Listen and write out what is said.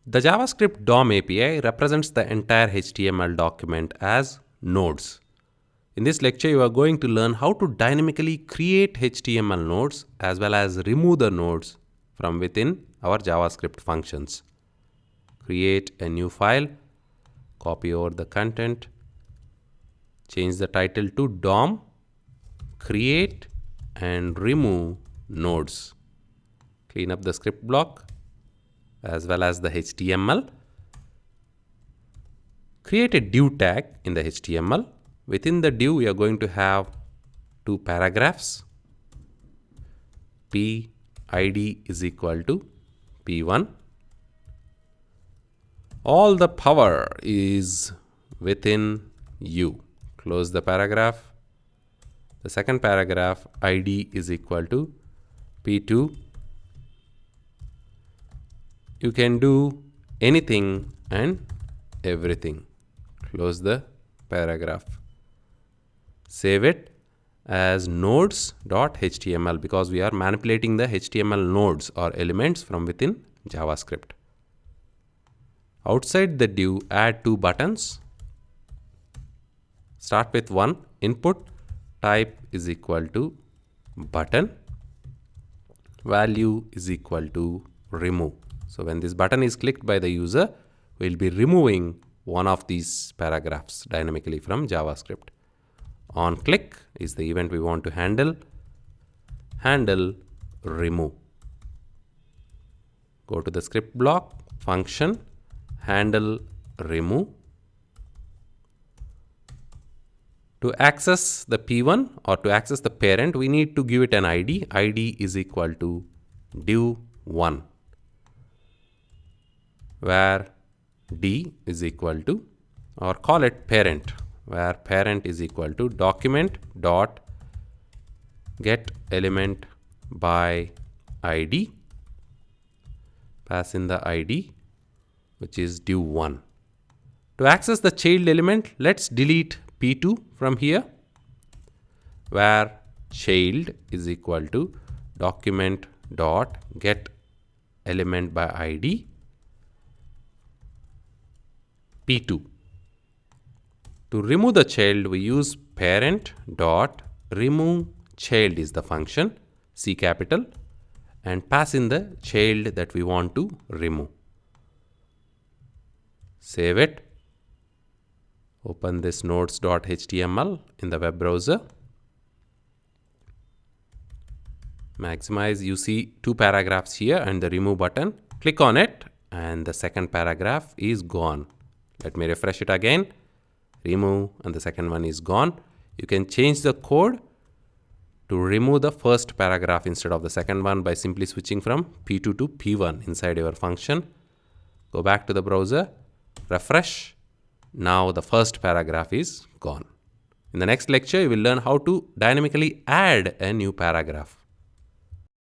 The JavaScript DOM API represents the entire HTML document as nodes. In this lecture, you are going to learn how to dynamically create HTML nodes as well as remove the nodes from within our JavaScript functions. Create a new file, copy over the content, change the title to DOM, create and remove nodes. Clean up the script block as well as the HTML. Create a div tag in the HTML. Within the div, we are going to have two paragraphs. P_id is equal to P1. All the power is within you. Close the paragraph. The second paragraph, ID is equal to P2. You can do anything and everything. Close the paragraph. Save it as nodes.html because we are manipulating the HTML nodes or elements from within JavaScript. Outside the div, add two buttons. Start with one, input type is equal to button, value is equal to remove. So when this button is clicked by the user, we'll be removing one of these paragraphs dynamically from JavaScript. On click is the event we want to handle. Handle remove. Go to the script block, function, handle remove. To access the P1 or to access the parent, we need to give it an ID. ID is equal to div1, where D is equal to, or call it parent, where parent is equal to document dot get element by ID. Pass in the ID, which is div1. To access the child element, let's delete P2 from here, where child is equal to document dot get element by ID P2. To remove the child, we use parent dot remove child is the function, C capital, and pass in the child that we want to remove. Save it. Open this nodes.html in the web browser. Maximize, you see two paragraphs here and the remove button. Click on it and the second paragraph is gone. Let me refresh it again. Remove and the second one is gone. You can change the code to remove the first paragraph instead of the second one by simply switching from P2 to P1 inside your function. Go back to the browser, refresh. Now the first paragraph is gone. In the next lecture, you will learn how to dynamically add a new paragraph.